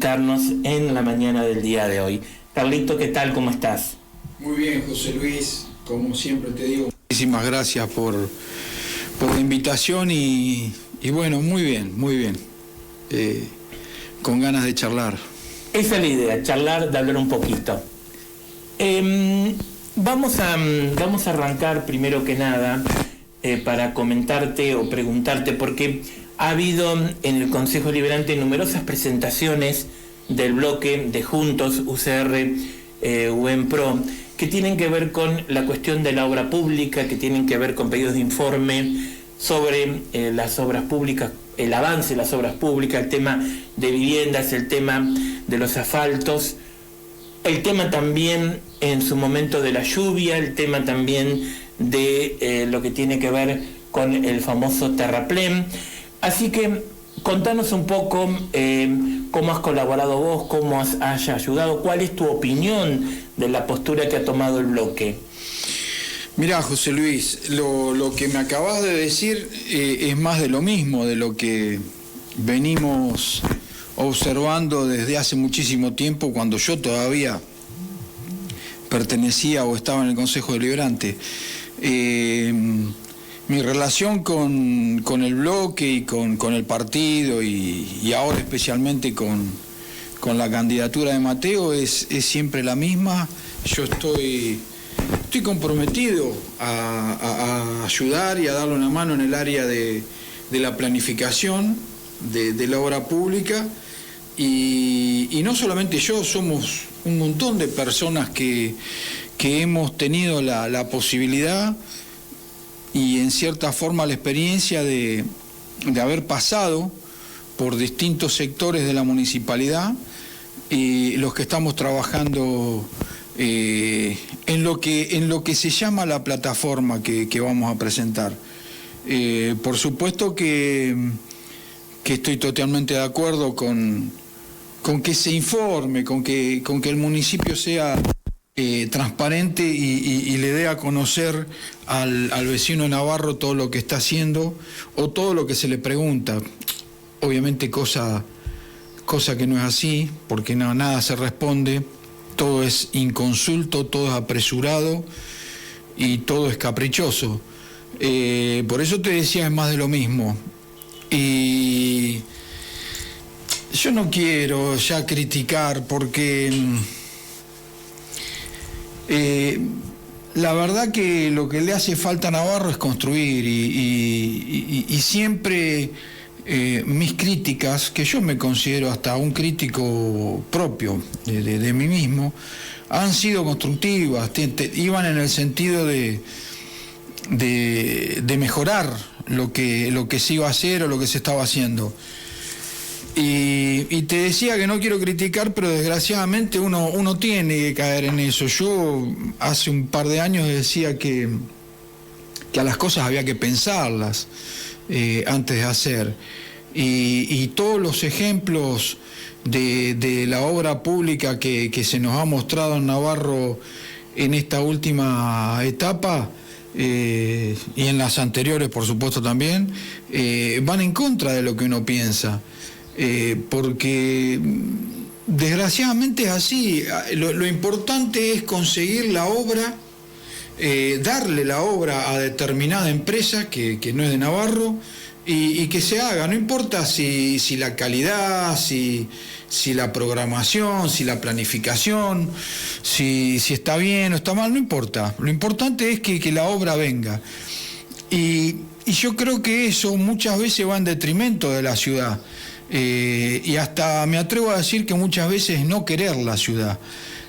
explicarnos en la mañana del día de hoy. Carlito, ¿qué tal? ¿Cómo estás? Muy bien, José Luis, como siempre te digo, muchísimas gracias por la invitación y bueno, muy bien, con ganas de charlar. Esa es la idea, charlar, de hablar un poquito. Vamos a arrancar primero que nada para comentarte o preguntarte, porque ha habido en el Consejo Deliberante numerosas presentaciones del bloque de Juntos, UCR, UEMPRO, que tienen que ver con la cuestión de la obra pública, que tienen que ver con pedidos de informe sobre las obras públicas, el avance de las obras públicas, el tema de viviendas, el tema de los asfaltos, el tema también en su momento de la lluvia, el tema también de lo que tiene que ver con el famoso terraplén. Así que contanos un poco cómo has colaborado vos, cómo has ayudado, cuál es tu opinión de la postura que ha tomado el bloque. Mirá, José Luis, lo que me acabas de decir es más de lo mismo, de lo que venimos observando desde hace muchísimo tiempo, cuando yo todavía pertenecía o estaba en el Consejo Deliberante. Mi relación con el bloque y con el partido y ahora especialmente con la candidatura de Mateo es siempre la misma. Yo estoy comprometido a ayudar y a darle una mano en el área de la planificación de la obra pública y no solamente yo, somos un montón de personas que hemos tenido la posibilidad y en cierta forma la experiencia de haber pasado por distintos sectores de la municipalidad y los que estamos trabajando en lo que se llama la plataforma que vamos a presentar. Por supuesto que estoy totalmente de acuerdo con que se informe, con que el municipio sea transparente y le dé a conocer al vecino navarro todo lo que está haciendo o todo lo que se le pregunta. Obviamente cosa que no es así, porque nada se responde, todo es inconsulto, todo es apresurado y todo es caprichoso. Por eso te decía, es más de lo mismo. Y yo no quiero ya criticar porque la verdad que lo que le hace falta a Navarro es construir y siempre mis críticas, que yo me considero hasta un crítico propio de mí mismo, han sido constructivas, iban en el sentido de mejorar lo que se iba a hacer o lo que se estaba haciendo. Y te decía que no quiero criticar, pero desgraciadamente uno tiene que caer en eso. Yo hace un par de años decía que a las cosas había que pensarlas antes de hacer. Y todos los ejemplos de la obra pública que se nos ha mostrado en Navarro en esta última etapa, y en las anteriores por supuesto también, van en contra de lo que uno piensa. Porque desgraciadamente es así. Lo importante es conseguir la obra, darle la obra a determinada empresa que no es de Navarro y que se haga. No importa si la calidad, si la programación, si la planificación, si está bien o está mal, no importa. Lo importante es que la obra venga. Y yo creo que eso muchas veces va en detrimento de la ciudad. Y hasta me atrevo a decir que muchas veces no querer la ciudad.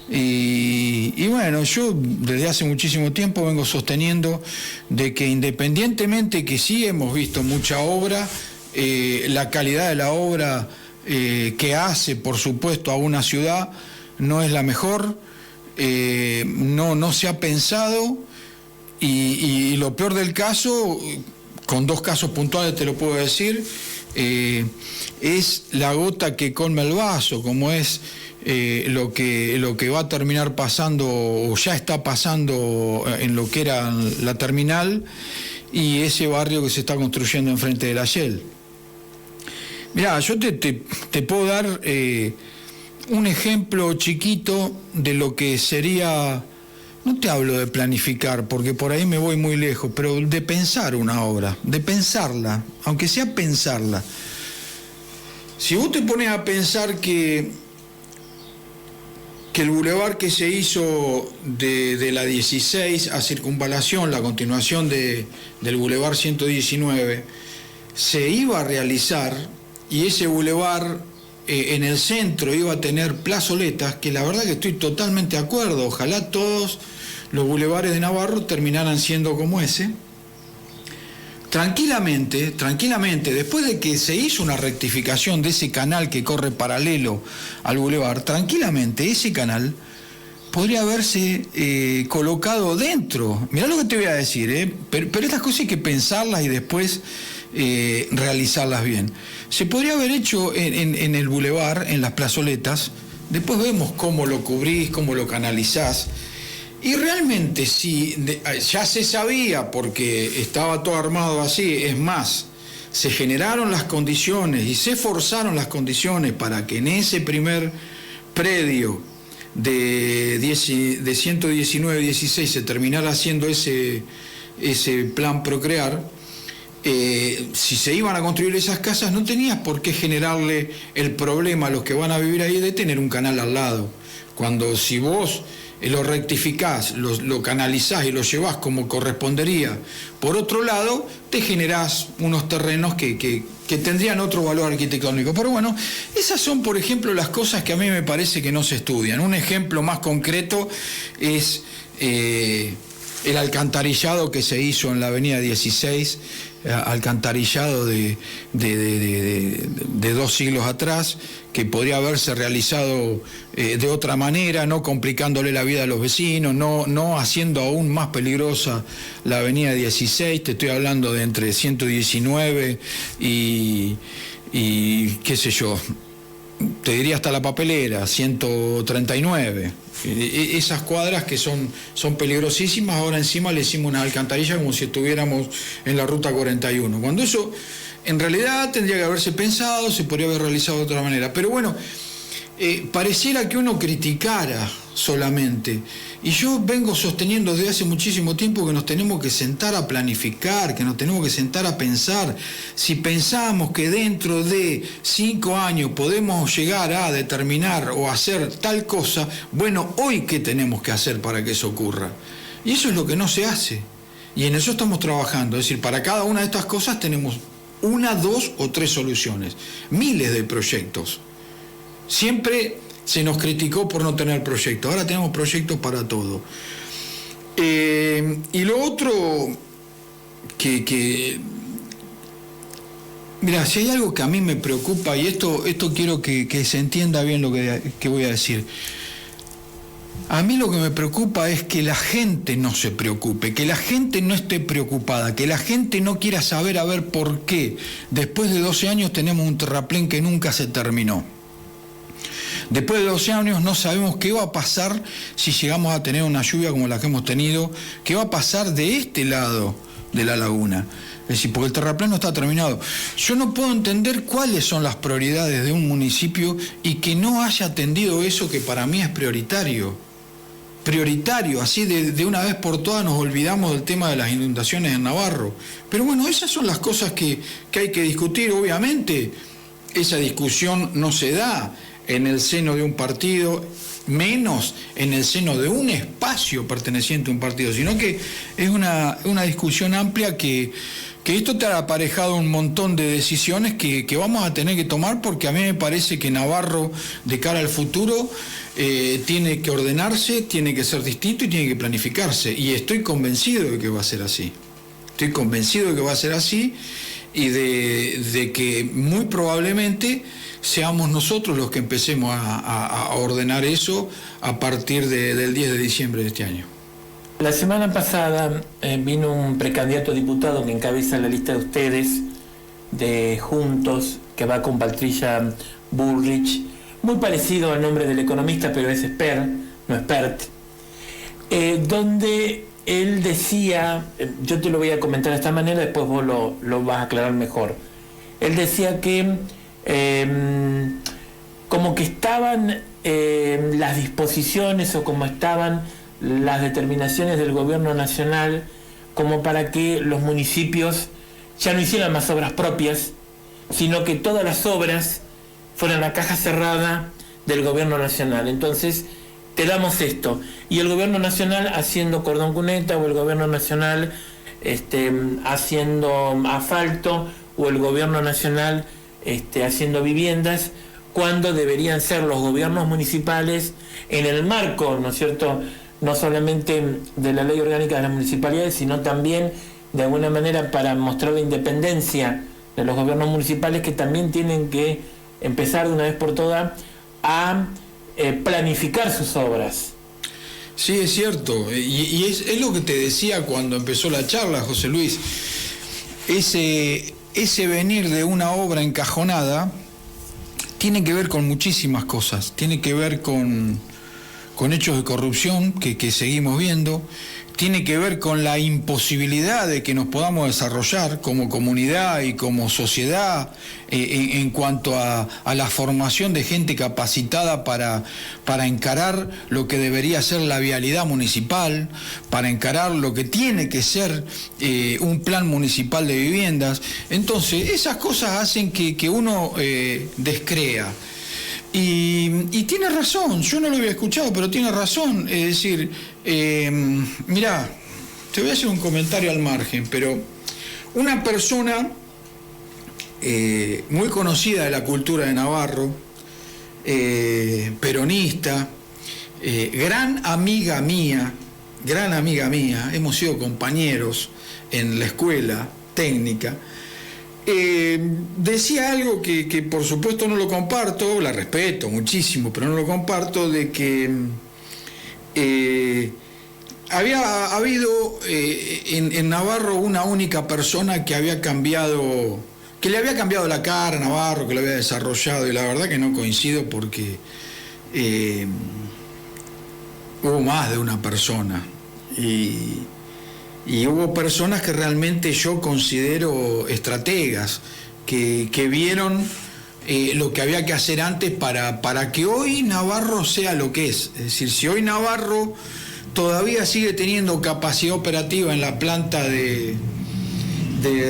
Y bueno, yo desde hace muchísimo tiempo vengo sosteniendo de que independientemente que sí hemos visto mucha obra, la calidad de la obra que hace, por supuesto, a una ciudad no es la mejor, no se ha pensado y lo peor del caso, con dos casos puntuales te lo puedo decir, es la gota que colma el vaso, como es lo que va a terminar pasando o ya está pasando en lo que era la terminal y ese barrio que se está construyendo enfrente de la Shell. Mirá, yo te puedo dar un ejemplo chiquito de lo que sería, no te hablo de planificar, porque por ahí me voy muy lejos, pero de pensar una obra, de pensarla, aunque sea pensarla. Si vos te pones a pensar que el bulevar que se hizo de la 16 a Circunvalación, la continuación del bulevar 119, se iba a realizar, y ese bulevar en el centro iba a tener plazoletas, que la verdad que estoy totalmente de acuerdo, ojalá todos los bulevares de Navarro terminaran siendo como ese. Tranquilamente, después de que se hizo una rectificación de ese canal que corre paralelo al bulevar, tranquilamente ese canal podría haberse colocado dentro. Mirá lo que te voy a decir, pero estas cosas hay que pensarlas y después realizarlas bien. Se podría haber hecho en el bulevar, en las plazoletas, después vemos cómo lo cubrís, cómo lo canalizás. Y realmente si ya se sabía, porque estaba todo armado así, es más, se generaron las condiciones y se forzaron las condiciones para que en ese primer predio de 119-16 se terminara haciendo ese plan Procrear. Si se iban a construir esas casas, no tenías por qué generarle el problema a los que van a vivir ahí de tener un canal al lado. Cuando si vos lo rectificás, lo canalizás y lo llevás como correspondería por otro lado, te generás unos terrenos que tendrían otro valor arquitectónico. Pero bueno, esas son, por ejemplo, las cosas que a mí me parece que no se estudian. Un ejemplo más concreto es el alcantarillado que se hizo en la avenida 16, alcantarillado de 2 siglos atrás, que podría haberse realizado de otra manera, no complicándole la vida a los vecinos, no haciendo aún más peligrosa la avenida 16, te estoy hablando de entre 119 y qué sé yo, te diría hasta la Papelera, 139. Esas cuadras que son peligrosísimas, ahora encima le hicimos una alcantarilla como si estuviéramos en la ruta 41. Cuando eso en realidad tendría que haberse pensado, se podría haber realizado de otra manera. Pero bueno, pareciera que uno criticara solamente. Y yo vengo sosteniendo desde hace muchísimo tiempo que nos tenemos que sentar a planificar, que nos tenemos que sentar a pensar. Si pensamos que dentro de 5 años podemos llegar a determinar o hacer tal cosa, bueno, hoy ¿qué tenemos que hacer para que eso ocurra? Y eso es lo que no se hace. Y en eso estamos trabajando. Es decir, para cada una de estas cosas tenemos 1, 2 o 3 soluciones. Miles de proyectos. Siempre se nos criticó por no tener proyectos. Ahora tenemos proyectos para todo. Y lo otro mira, si hay algo que a mí me preocupa, y esto quiero que se entienda bien lo que voy a decir. A mí lo que me preocupa es que la gente no se preocupe, que la gente no esté preocupada, que la gente no quiera saber a ver por qué después de 12 años tenemos un terraplén que nunca se terminó. Después de 12 años no sabemos qué va a pasar si llegamos a tener una lluvia como la que hemos tenido, qué va a pasar de este lado de la laguna. Es decir, porque el terraplén no está terminado. Yo no puedo entender cuáles son las prioridades de un municipio y que no haya atendido eso que para mí es prioritario. Así de una vez por todas nos olvidamos del tema de las inundaciones en Navarro. Pero bueno, esas son las cosas que hay que discutir. Obviamente, esa discusión no se da en el seno de un partido, menos en el seno de un espacio perteneciente a un partido, sino que es una discusión amplia que esto te ha aparejado un montón de decisiones que vamos a tener que tomar, porque a mí me parece que Navarro, de cara al futuro, tiene que ordenarse, tiene que ser distinto y tiene que planificarse. Y estoy convencido de que va a ser así. Y de que muy probablemente seamos nosotros los que empecemos a ordenar eso a partir del 10 de diciembre de este año. La semana pasada vino un precandidato a diputado que encabeza la lista de ustedes, de Juntos, que va con Patricia Bullrich, muy parecido al nombre del economista, pero es expert, no expert, donde él decía, yo te lo voy a comentar de esta manera, después vos lo vas a aclarar mejor. Él decía que como que estaban las disposiciones o como estaban las determinaciones del gobierno nacional como para que los municipios ya no hicieran más obras propias, sino que todas las obras fueran la caja cerrada del gobierno nacional. Entonces, te damos esto. Y el gobierno nacional haciendo cordón cuneta, o el gobierno nacional haciendo asfalto, o el gobierno nacional haciendo viviendas, cuando deberían ser los gobiernos municipales en el marco, ¿no es cierto?, no solamente de la ley orgánica de las municipalidades, sino también de alguna manera para mostrar la independencia de los gobiernos municipales, que también tienen que empezar de una vez por todas a planificar sus obras. Sí, es cierto, y es lo que te decía cuando empezó la charla, José Luis. Ese venir de una obra encajonada tiene que ver con muchísimas cosas, tiene que ver con hechos de corrupción que seguimos viendo, tiene que ver con la imposibilidad de que nos podamos desarrollar como comunidad y como sociedad en cuanto a la formación de gente capacitada para encarar lo que debería ser la vialidad municipal, para encarar lo que tiene que ser un plan municipal de viviendas. Entonces, esas cosas hacen que uno descrea. Y tiene razón, yo no lo había escuchado, pero tiene razón. Es decir, mirá, te voy a hacer un comentario al margen, pero una persona muy conocida de la cultura de Navarro, peronista, gran amiga mía, hemos sido compañeros en la escuela técnica. Decía algo que por supuesto no lo comparto, la respeto muchísimo, pero no lo comparto, de que había habido en Navarro una única persona que le había cambiado la cara a Navarro, que lo había desarrollado, y la verdad que no coincido, porque hubo más de una persona, y hubo personas que realmente yo considero estrategas, que vieron lo que había que hacer antes para que hoy Navarro sea lo que es. Es decir, si hoy Navarro todavía sigue teniendo capacidad operativa en la planta de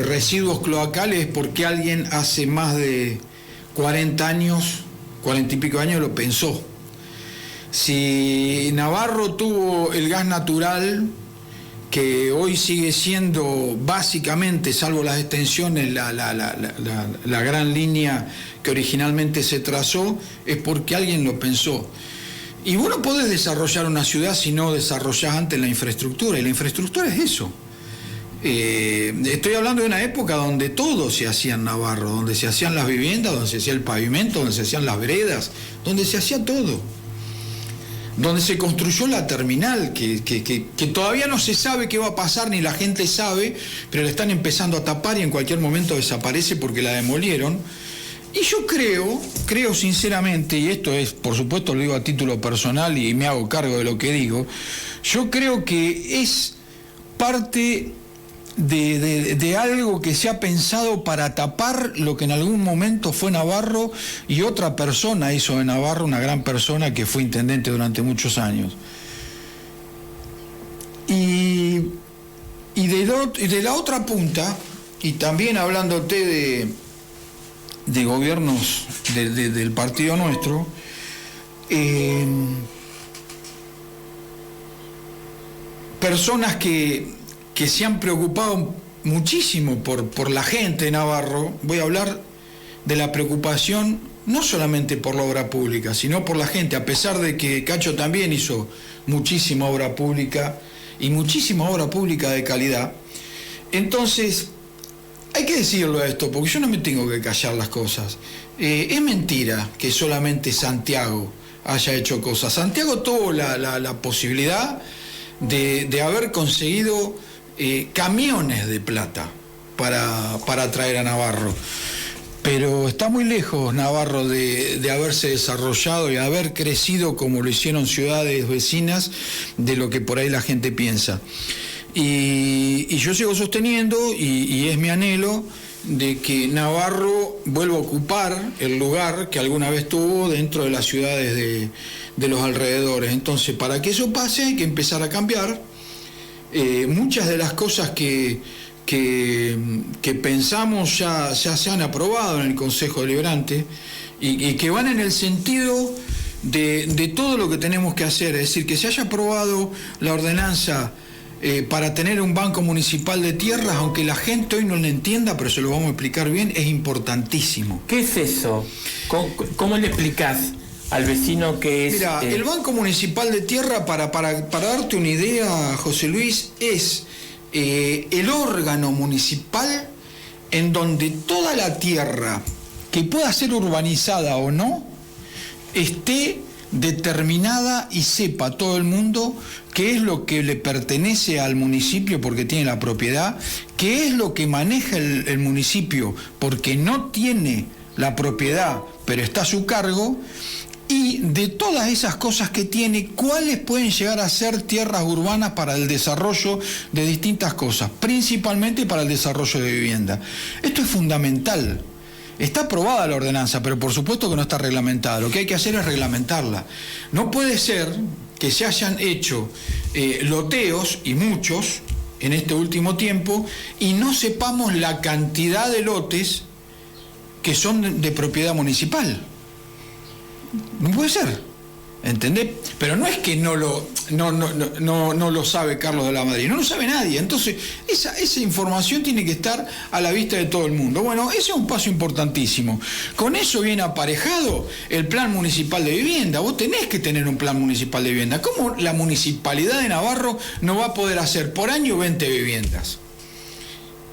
residuos cloacales, porque alguien hace más de 40 años, 40 y pico años lo pensó. Si Navarro tuvo el gas natural, que hoy sigue siendo básicamente, salvo las extensiones, la gran línea que originalmente se trazó, es porque alguien lo pensó. Y vos no podés desarrollar una ciudad si no desarrollás antes la infraestructura, y la infraestructura es eso. Estoy hablando de una época donde todo se hacía en Navarro, donde se hacían las viviendas, donde se hacía el pavimento, donde se hacían las veredas, donde se hacía todo. Donde se construyó la terminal, que todavía no se sabe qué va a pasar, ni la gente sabe, pero la están empezando a tapar y en cualquier momento desaparece porque la demolieron. Y yo creo sinceramente, y esto es, por supuesto lo digo a título personal y me hago cargo de lo que digo, yo creo que es parte de algo que se ha pensado para tapar lo que en algún momento fue Navarro, y otra persona hizo de Navarro una gran persona, que fue intendente durante muchos años. Y de la otra punta, y también hablándote de gobiernos del partido nuestro, personas que se han preocupado muchísimo por la gente de Navarro. Voy a hablar de la preocupación no solamente por la obra pública, sino por la gente, a pesar de que Cacho también hizo muchísima obra pública, y muchísima obra pública de calidad. Entonces, hay que decirlo esto, porque yo no me tengo que callar las cosas. Es mentira que solamente Santiago haya hecho cosas. Santiago tuvo la posibilidad de haber conseguido camiones de plata para traer a Navarro, pero está muy lejos Navarro de haberse desarrollado y haber crecido como lo hicieron ciudades vecinas, de lo que por ahí la gente piensa. Y yo sigo sosteniendo, y es mi anhelo, de que Navarro vuelva a ocupar el lugar que alguna vez tuvo dentro de las ciudades de los alrededores. Entonces, para que eso pase hay que empezar a cambiar. Muchas de las cosas que pensamos ya se han aprobado en el Consejo Deliberante y que van en el sentido de todo lo que tenemos que hacer. Es decir, que se haya aprobado la ordenanza para tener un banco municipal de tierras, aunque la gente hoy no lo entienda, pero se lo vamos a explicar bien, es importantísimo. ¿Qué es eso? ¿Cómo le explicás al vecino que es...? Mira, el banco municipal de tierra, para darte una idea, José Luis, es el órgano municipal en donde toda la tierra que pueda ser urbanizada o no esté determinada y sepa todo el mundo qué es lo que le pertenece al municipio porque tiene la propiedad, qué es lo que maneja el municipio porque no tiene la propiedad pero está a su cargo, y de todas esas cosas que tiene, cuáles pueden llegar a ser tierras urbanas para el desarrollo de distintas cosas, principalmente para el desarrollo de vivienda. Esto es fundamental. Está aprobada la ordenanza, pero por supuesto que no está reglamentada. Lo que hay que hacer es reglamentarla. No puede ser que se hayan hecho loteos, y muchos, en este último tiempo, y no sepamos la cantidad de lotes que son de propiedad municipal. No puede ser. ¿Entendés? Pero no es que no lo sabe Carlos de la Madrid, no lo sabe nadie. Entonces, esa información tiene que estar a la vista de todo el mundo. Bueno, ese es un paso importantísimo. Con eso viene aparejado el plan municipal de vivienda. Vos tenés que tener un plan municipal de vivienda. ¿Cómo la municipalidad de Navarro no va a poder hacer por año 20 viviendas?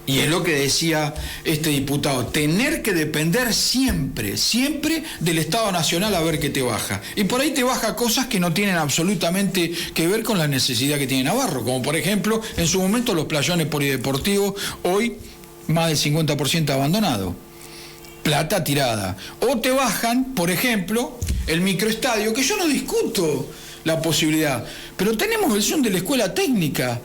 Y es lo que decía este diputado, tener que depender siempre del Estado Nacional a ver qué te baja. Y por ahí te baja cosas que no tienen absolutamente que ver con la necesidad que tiene Navarro, como por ejemplo, en su momento los playones polideportivos, hoy más del 50% abandonado. Plata tirada. O te bajan, por ejemplo, el microestadio, que yo no discuto la posibilidad, pero tenemos el Zoom de la escuela técnica,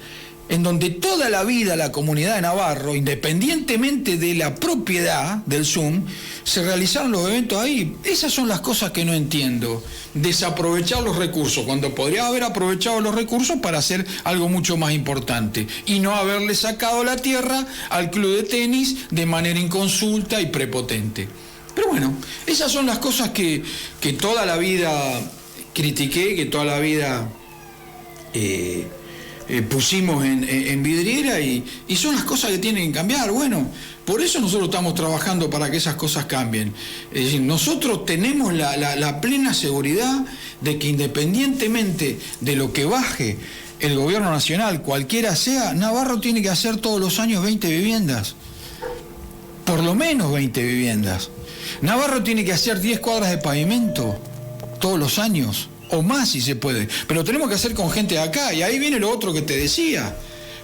en donde toda la vida la comunidad de Navarro, independientemente de la propiedad del Zoom, se realizaron los eventos ahí. Esas son las cosas que no entiendo. Desaprovechar los recursos, cuando podría haber aprovechado los recursos para hacer algo mucho más importante, y no haberle sacado la tierra al club de tenis de manera inconsulta y prepotente. Pero bueno, esas son las cosas que toda la vida critiqué, que toda la vida... pusimos en vidriera, y son las cosas que tienen que cambiar. Bueno, por eso nosotros estamos trabajando para que esas cosas cambien. Es decir, nosotros tenemos la plena seguridad de que independientemente de lo que baje el gobierno nacional, cualquiera sea, Navarro tiene que hacer todos los años 20 viviendas. Por lo menos 20 viviendas. Navarro tiene que hacer 10 cuadras de pavimento todos los años. O más si se puede, pero tenemos que hacer con gente de acá, y ahí viene lo otro que te decía,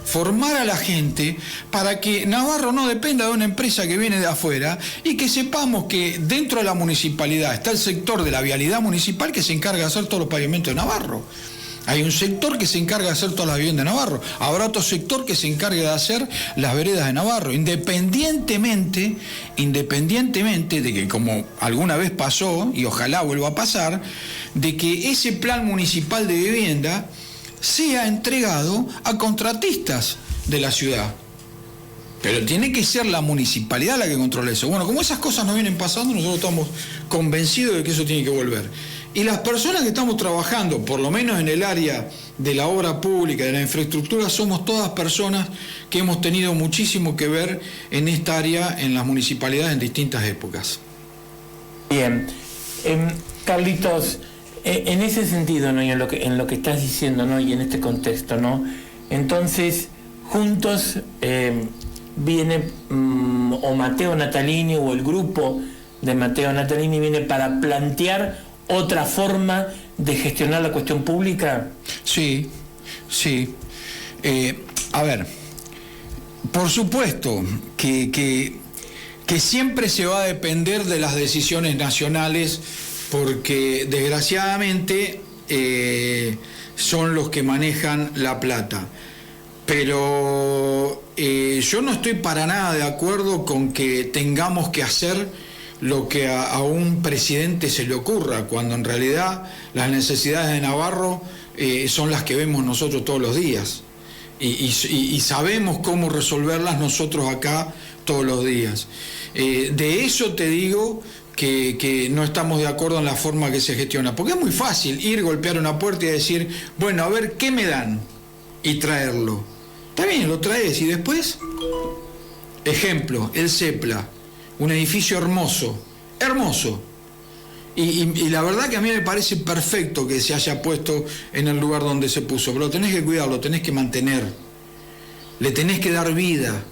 formar a la gente para que Navarro no dependa de una empresa que viene de afuera, y que sepamos que dentro de la municipalidad está el sector de la vialidad municipal que se encarga de hacer todos los pavimentos de Navarro. Hay un sector que se encarga de hacer todas las viviendas de Navarro, habrá otro sector que se encargue de hacer las veredas de Navarro, independientemente de que, como alguna vez pasó, y ojalá vuelva a pasar, de que ese plan municipal de vivienda sea entregado a contratistas de la ciudad. Pero tiene que ser la municipalidad la que controle eso. Bueno, como esas cosas no vienen pasando, nosotros estamos convencidos de que eso tiene que volver. Y las personas que estamos trabajando, por lo menos en el área de la obra pública, de la infraestructura, somos todas personas que hemos tenido muchísimo que ver en esta área, en las municipalidades en distintas épocas. Bien. Carlitos, en ese sentido, ¿no? Y en lo que estás diciendo, ¿no? Y en este contexto, ¿no? Entonces, juntos viene o Matteo Natalini o el grupo de Matteo Natalini viene para plantear otra forma de gestionar la cuestión pública. Sí. A ver, por supuesto que siempre se va a depender de las decisiones nacionales, porque desgraciadamente son los que manejan la plata. Pero yo no estoy para nada de acuerdo con que tengamos que hacer lo que a un presidente se le ocurra, cuando en realidad las necesidades de Navarro son las que vemos nosotros todos los días y sabemos cómo resolverlas nosotros acá todos los días. De eso te digo que no estamos de acuerdo en la forma que se gestiona, porque es muy fácil ir, golpear una puerta y decir, bueno, a ver, ¿qué me dan? Y traerlo. Está bien, lo traes y después, ejemplo, el CEPLA, un edificio hermoso, hermoso. Y la verdad que a mí me parece perfecto que se haya puesto en el lugar donde se puso, pero lo tenés que cuidar, lo tenés que mantener, le tenés que dar vida.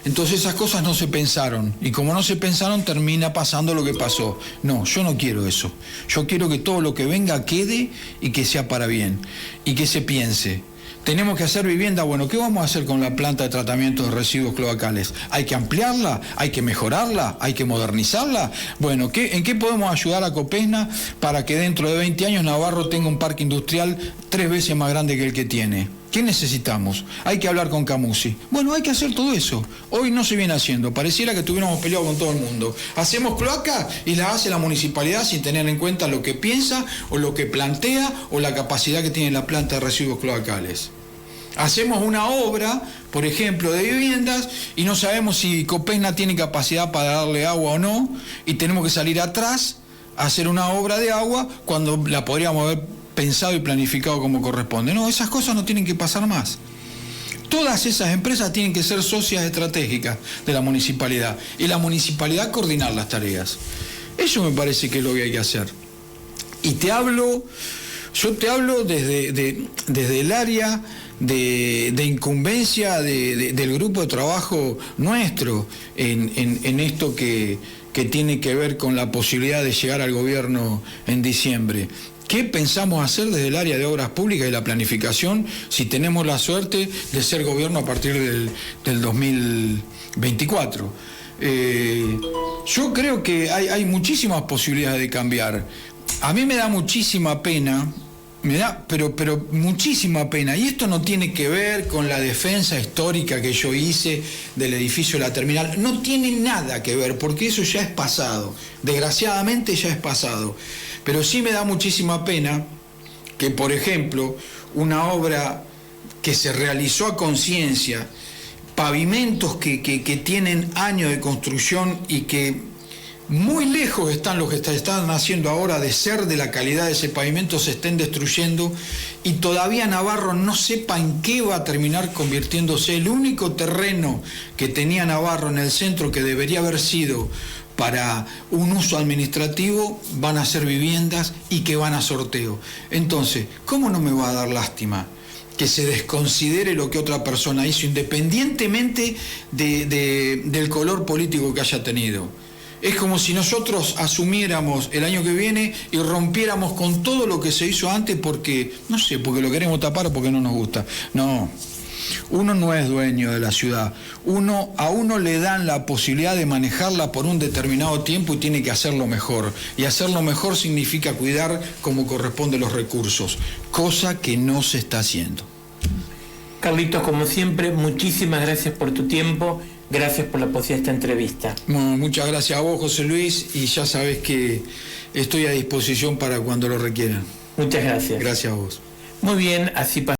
Entonces esas cosas no se pensaron, y como no se pensaron termina pasando lo que pasó. No, yo no quiero eso. Yo quiero que todo lo que venga quede y que sea para bien, y que se piense. Tenemos que hacer vivienda, bueno, ¿qué vamos a hacer con la planta de tratamiento de residuos cloacales? ¿Hay que ampliarla? ¿Hay que mejorarla? ¿Hay que modernizarla? Bueno, ¿en qué podemos ayudar a Copesna para que dentro de 20 años Navarro tenga un parque industrial 3 veces más grande que el que tiene? ¿Qué necesitamos? Hay que hablar con Camusi. Bueno, hay que hacer todo eso. Hoy no se viene haciendo. Pareciera que estuviéramos peleados con todo el mundo. Hacemos cloaca y la hace la municipalidad sin tener en cuenta lo que piensa o lo que plantea o la capacidad que tiene la planta de residuos cloacales. Hacemos una obra, por ejemplo, de viviendas y no sabemos si Copesna tiene capacidad para darle agua o no, y tenemos que salir atrás a hacer una obra de agua cuando la podríamos haber pensado y planificado como corresponde. No, esas cosas no tienen que pasar más. Todas esas empresas tienen que ser socias estratégicas de la municipalidad y la municipalidad coordinar las tareas. Eso me parece que es lo que hay que hacer. Y yo te hablo desde el área de incumbencia del grupo de trabajo nuestro en esto que tiene que ver con la posibilidad de llegar al gobierno en diciembre. ¿Qué pensamos hacer desde el área de obras públicas y la planificación si tenemos la suerte de ser gobierno a partir del 2024? Yo creo que hay muchísimas posibilidades de cambiar. A mí me da muchísima pena, pero muchísima pena, y esto no tiene que ver con la defensa histórica que yo hice del edificio de la terminal, no tiene nada que ver, porque eso ya es pasado, desgraciadamente ya es pasado. Pero sí me da muchísima pena que, por ejemplo, una obra que se realizó a conciencia, pavimentos que tienen años de construcción y que muy lejos están los que están haciendo ahora de ser de la calidad de ese pavimento, se estén destruyendo, y todavía Navarro no sepa en qué va a terminar convirtiéndose. El único terreno que tenía Navarro en el centro que debería haber sido para un uso administrativo, van a ser viviendas y que van a sorteo. Entonces, ¿cómo no me va a dar lástima que se desconsidere lo que otra persona hizo, independientemente del color político que haya tenido? Es como si nosotros asumiéramos el año que viene y rompiéramos con todo lo que se hizo antes porque, no sé, porque lo queremos tapar o porque no nos gusta. No, uno no es dueño de la ciudad. A uno le dan la posibilidad de manejarla por un determinado tiempo y tiene que hacerlo mejor. Y hacerlo mejor significa cuidar como corresponde los recursos, cosa que no se está haciendo. Carlitos, como siempre, muchísimas gracias por tu tiempo. Gracias por la posibilidad de esta entrevista. Bueno, muchas gracias a vos, José Luis, y ya sabés que estoy a disposición para cuando lo requieran. Muchas gracias. Gracias a vos. Muy bien, así pasa.